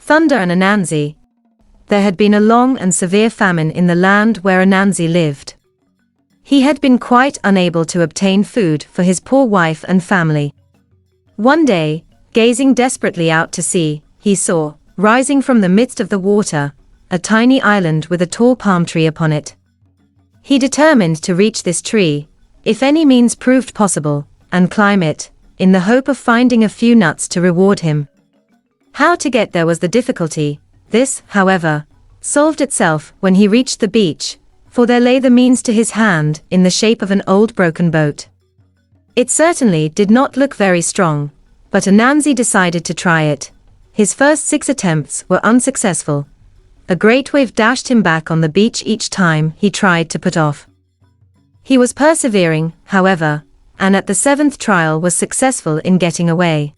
Thunder and Anansi. There had been a long and severe famine in the land where Anansi lived. He had been quite unable to obtain food for his poor wife and family. One day, gazing desperately out to sea, he saw, rising from the midst of the water, a tiny island with a tall palm tree upon it. He determined to reach this tree, if any means proved possible, and climb it, in the hope of finding a few nuts to reward him. How to get there was the difficulty. This, however, solved itself when he reached the beach, for there lay the means to his hand in the shape of an old broken boat. It certainly did not look very strong, but Anansi decided to try it. His first 6 attempts were unsuccessful. A great wave dashed him back on the beach each time he tried to put off. He was persevering, however, and at the 7th trial was successful in getting away.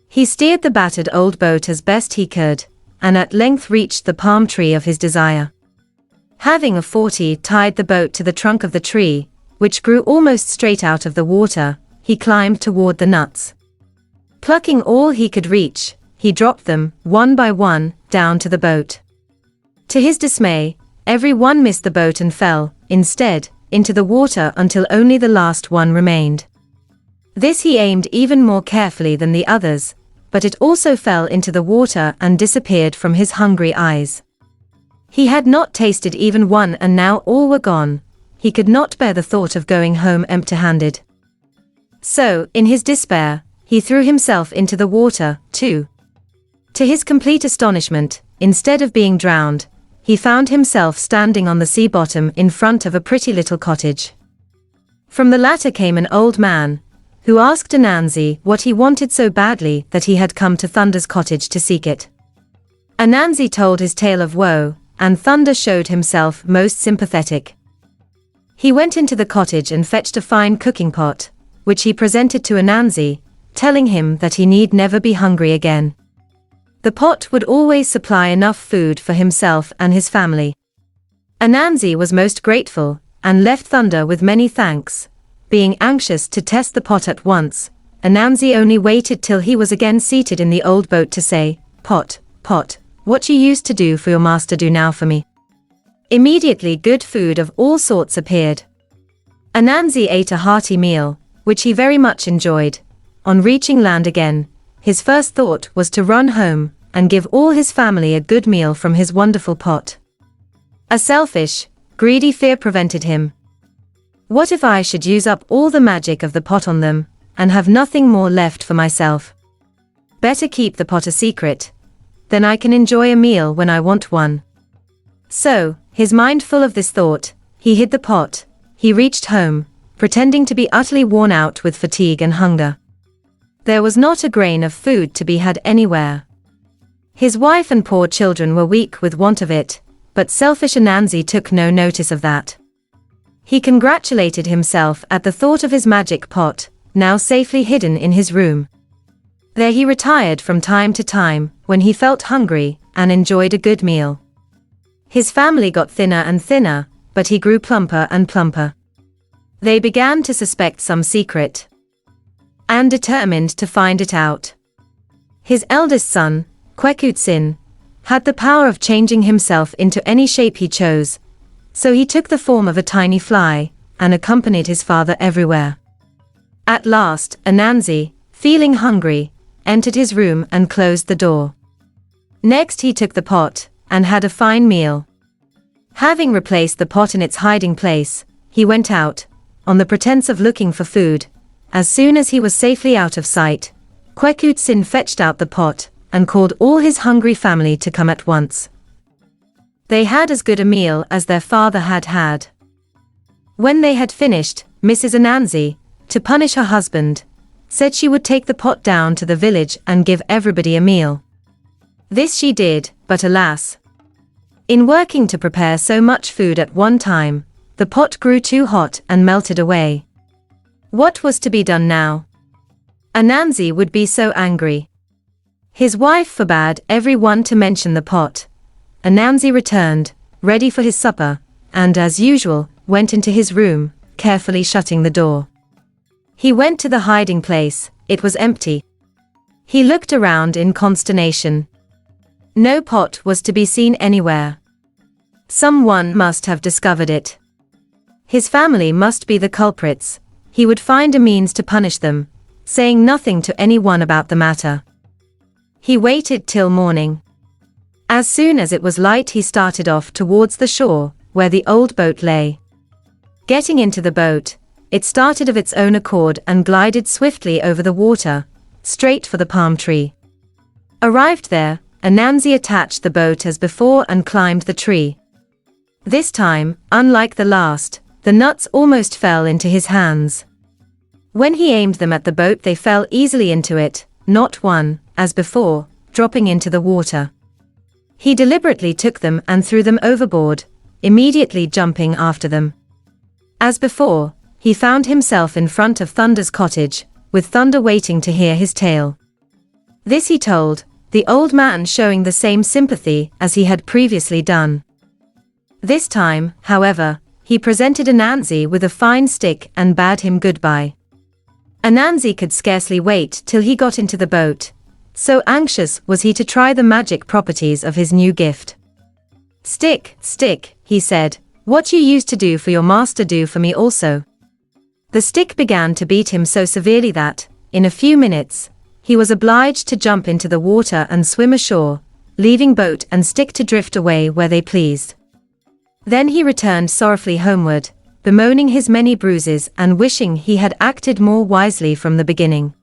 He steered the battered old boat as best he could, and at length reached the palm tree of his desire. Having a 40 tied the boat to the trunk of the tree, which grew almost straight out of the water, he climbed toward the nuts. Plucking all he could reach, he dropped them, one by one, down to the boat. To his dismay, every one missed the boat and fell, instead, into the water until only the last one remained. This he aimed even more carefully than the others, but it also fell into the water and disappeared from his hungry eyes. He had not tasted even one and now all were gone. He could not bear the thought of going home empty-handed. So, in his despair, he threw himself into the water, too. To his complete astonishment, instead of being drowned, he found himself standing on the sea bottom in front of a pretty little cottage. From the latter came an old man, who asked Anansi what he wanted so badly that he had come to Thunder's cottage to seek it. Anansi told his tale of woe, and Thunder showed himself most sympathetic. He went into the cottage and fetched a fine cooking pot, which he presented to Anansi, telling him that he need never be hungry again. The pot would always supply enough food for himself and his family. Anansi was most grateful, and left Thunder with many thanks. Being anxious to test the pot at once, Anansi only waited till he was again seated in the old boat to say, "Pot, pot, what you used to do for your master do now for me." Immediately good food of all sorts appeared. Anansi ate a hearty meal, which he very much enjoyed. On reaching land again, his first thought was to run home, and give all his family a good meal from his wonderful pot. A selfish, greedy fear prevented him. What if I should use up all the magic of the pot on them, and have nothing more left for myself? Better keep the pot a secret. Then I can enjoy a meal when I want one. So, his mind full of this thought, he hid the pot. He reached home, pretending to be utterly worn out with fatigue and hunger. There was not a grain of food to be had anywhere. His wife and poor children were weak with want of it, but selfish Anansi took no notice of that. He congratulated himself at the thought of his magic pot, now safely hidden in his room. There he retired from time to time, when he felt hungry, and enjoyed a good meal. His family got thinner and thinner, but he grew plumper and plumper. They began to suspect some secret, and determined to find it out. His eldest son, Kwekutsin, had the power of changing himself into any shape he chose, so he took the form of a tiny fly, and accompanied his father everywhere. At last, Anansi, feeling hungry, entered his room and closed the door. Next he took the pot, and had a fine meal. Having replaced the pot in its hiding place, he went out, on the pretense of looking for food. As soon as he was safely out of sight, Kwekutsin fetched out the pot, and called all his hungry family to come at once. They had as good a meal as their father had had. When they had finished, Mrs. Anansi, to punish her husband, said she would take the pot down to the village and give everybody a meal. This she did, but alas! In working to prepare so much food at one time, the pot grew too hot and melted away. What was to be done now? Anansi would be so angry. His wife forbade every one to mention the pot. Anansi returned, ready for his supper, and as usual, went into his room, carefully shutting the door. He went to the hiding place. It was empty. He looked around in consternation. No pot was to be seen anywhere. Someone must have discovered it. His family must be the culprits. He would find a means to punish them, saying nothing to anyone about the matter. He waited till morning. As soon as it was light, he started off towards the shore, where the old boat lay. Getting into the boat, it started of its own accord and glided swiftly over the water, straight for the palm tree. Arrived there, Anansi attached the boat as before and climbed the tree. This time, unlike the last, the nuts almost fell into his hands. When he aimed them at the boat, they fell easily into it, not one, as before, dropping into the water. He deliberately took them and threw them overboard, immediately jumping after them. As before, he found himself in front of Thunder's cottage, with Thunder waiting to hear his tale. This he told, the old man showing the same sympathy as he had previously done. This time, however, he presented Anansi with a fine stick and bade him goodbye. Anansi could scarcely wait till he got into the boat, so anxious was he to try the magic properties of his new gift. "Stick, stick," he said, "what you used to do for your master do for me also." The stick began to beat him so severely that, in a few minutes, he was obliged to jump into the water and swim ashore, leaving boat and stick to drift away where they pleased. Then he returned sorrowfully homeward, bemoaning his many bruises and wishing he had acted more wisely from the beginning.